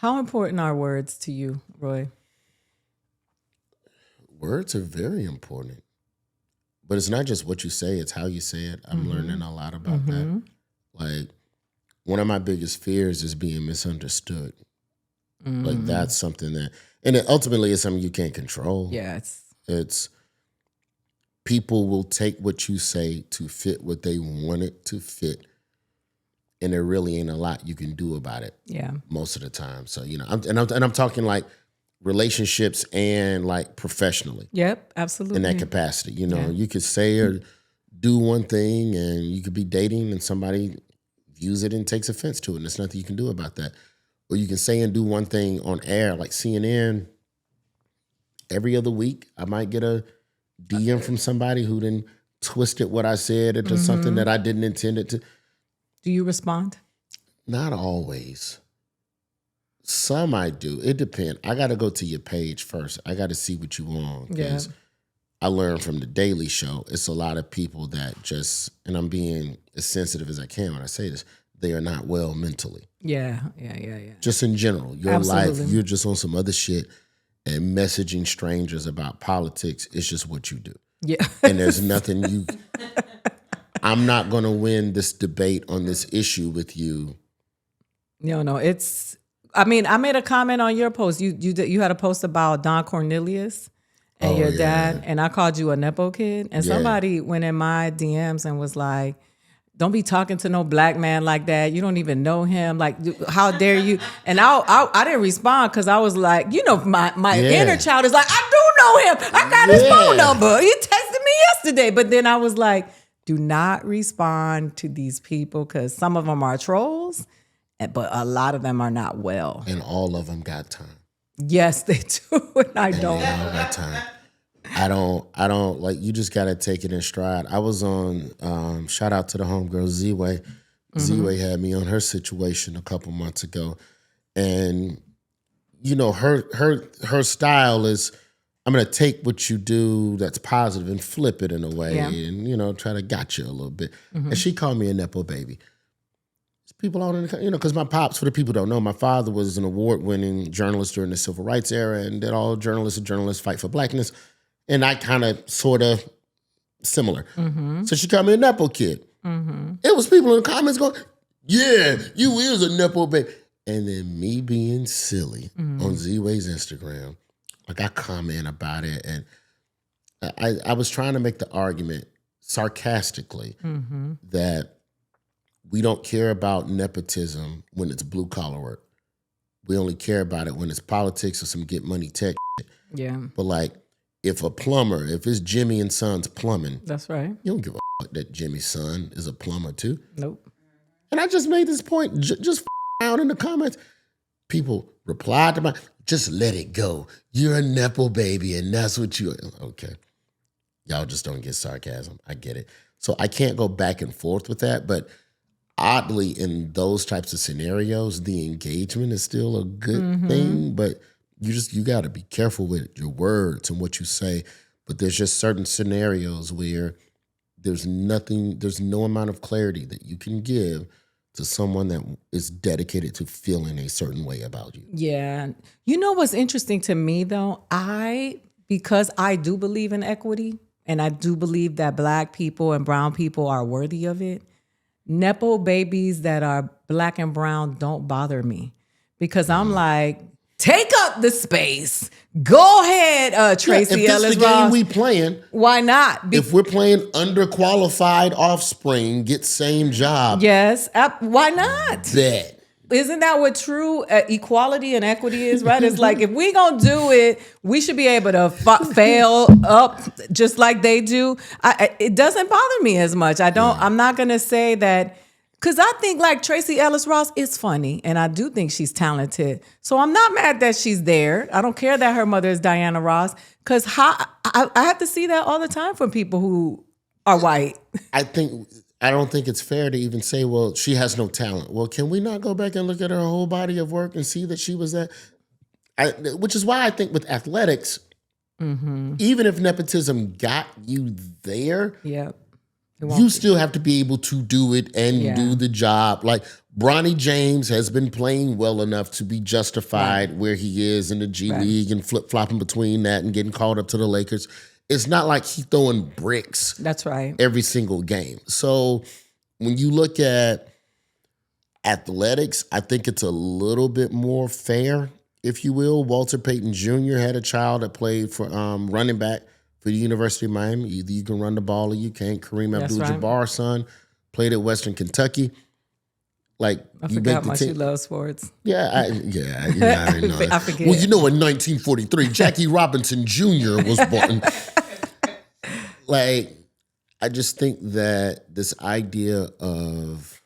How important are words to you, Roy? Words are very important. But it's not just what you say, it's how you say it. I'm learning a lot about that. Like, one of my biggest fears is being misunderstood. Like, that's something that, and it ultimately is something you can't control. Yeah, It's people will take what you say to fit what they want it to fit. And there really ain't a lot you can do about it. Yeah. Most of the time. So, I'm talking like relationships and like professionally. Yep, absolutely. In that capacity. You could say or do one thing and you could be dating and somebody views it and takes offense to it. And there's nothing you can do about that. Or you can say and do one thing on air, like CNN. Every other week, I might get a DM from somebody who then twisted what I said into something that I didn't intend it to. Do you respond? Not always. Some I do. It depends. I got to go to your page first. I got to see what you want. Because I learned from the Daily Show, it's a lot of people that just, and I'm being as sensitive as I can when I say this, they are not well mentally. Yeah. Just in general. Your life, you're just on some other shit, and messaging strangers about politics is just what you do. Yeah. And there's nothing I'm not going to win this debate on this issue with you. No, it's, I mean, I made a comment on your post. You had a post about Don Cornelius and your dad, and I called you a Nepo kid. And somebody went in my DMs and was like, don't be talking to no black man like that. You don't even know him. Like, how dare you? And I didn't respond because I was like, my inner child is like, I do know him. I got his phone number. He texted me yesterday. But then I was like, do not respond to these people because some of them are trolls, but a lot of them are not well. And all of them got time. Yes, they do. And I don't. They all got time. I don't like, you just got to take it in stride. I was on, shout out to the homegirl Z-Way. Z-Way had me on her situation a couple months ago. And, her style is, I'm going to take what you do that's positive and flip it in a way and, try to gotcha a little bit. And she called me a Nepo baby. There's people out in the, because my pops, for the people who don't know, my father was an award-winning journalist during the civil rights era and did all journalists fight for blackness. And I kind of sort of similar. So she called me a Nepo kid. It was people in the comments going, yeah, you is a Nepo baby. And then me being silly on Z-Way's Instagram, like I comment about it. And I was trying to make the argument sarcastically that we don't care about nepotism when it's blue collar work. We only care about it when it's politics or some get money tech shit. Yeah. But like, if it's Jimmy and Son's plumbing. That's right. You don't give a fuck that Jimmy's son is a plumber too. Nope. And I just made this point, just out in the comments. People replied to just let it go. You're a Nepo baby and that's what you are. Okay. Y'all just don't get sarcasm. I get it. So I can't go back and forth with that. But oddly, in those types of scenarios, the engagement is still a good thing. But you got to be careful with your words and what you say. But there's just certain scenarios where there's no amount of clarity that you can give to someone that is dedicated to feeling a certain way about you. Yeah. You know what's interesting to me though? Because I do believe in equity and I do believe that black people and brown people are worthy of it, Nepo babies that are black and brown don't bother me because I'm like, take up the space. Go ahead, Tracy Ellis Ross. If this is the game we playing, why not? If we're playing underqualified offspring, get same job. Yes, why not? Bet. Isn't that what true equality and equity is, right? It's like, if we gonna do it, we should be able to fail up just like they do. It doesn't bother me as much. I'm not gonna say that. Because I think like Tracy Ellis Ross is funny, and I do think she's talented. So I'm not mad that she's there. I don't care that her mother is Diana Ross, because I have to see that all the time from people who are white. I don't think it's fair to even say, well, she has no talent. Well, can we not go back and look at her whole body of work and see that she was that? Which is why I think with athletics, even if nepotism got you there, yeah. You still have to be able to do it and do the job. Like, Bronny James has been playing well enough to be justified where he is in the G League and flip-flopping between that and getting called up to the Lakers. It's not like he's throwing bricks. That's right. Every single game. So when you look at athletics, I think it's a little bit more fair, if you will. Walter Payton Jr. had a child that played for running back for the University of Miami. Either you can run the ball or you can't. Kareem Abdul-Jabbar's son played at Western Kentucky. Like, I forgot how much you love sports. Yeah, you already know I forget. Well, in 1943, Jackie Robinson Jr. was born. Like, I just think that this idea of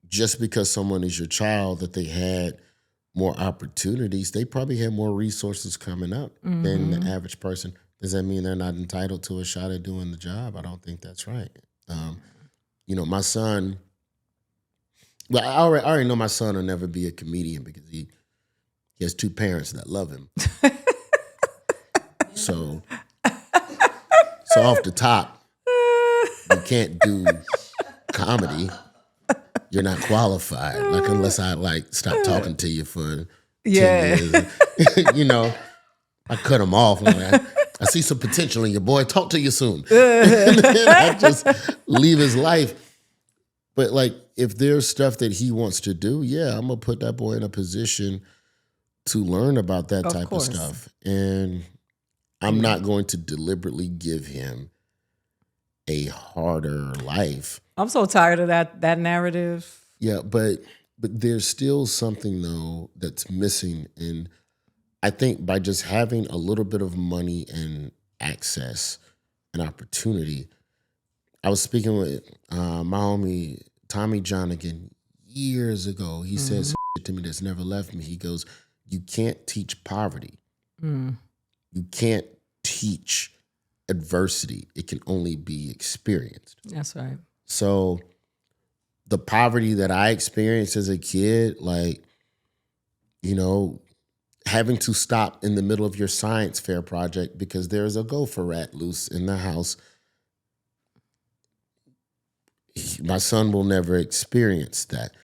just because someone is your child, that they had more opportunities, they probably had more resources coming up than the average person. Does that mean they're not entitled to a shot at doing the job? I don't think that's right. My son... Well, I already know my son will never be a comedian because he has two parents that love him. So off the top, you can't do comedy. You're not qualified. Like, unless I stop talking to you for 10 years. I cut him off. I see some potential in you, boy. Talk to you soon. And then I just leave his life. But if there's stuff that he wants to do, yeah, I'm gonna put that boy in a position to learn about that type of stuff. And I'm not going to deliberately give him a harder life. I'm so tired of that narrative. Yeah, but there's still something though that's missing. And I think by just having a little bit of money and access and opportunity, I was speaking with my homie Tommy Johnigan years ago. He says to me that's never left me. He goes, you can't teach poverty. You can't teach adversity. It can only be experienced. That's right. So the poverty that I experienced as a kid, having to stop in the middle of your science fair project because there's a gopher rat loose in the house, my son will never experience that.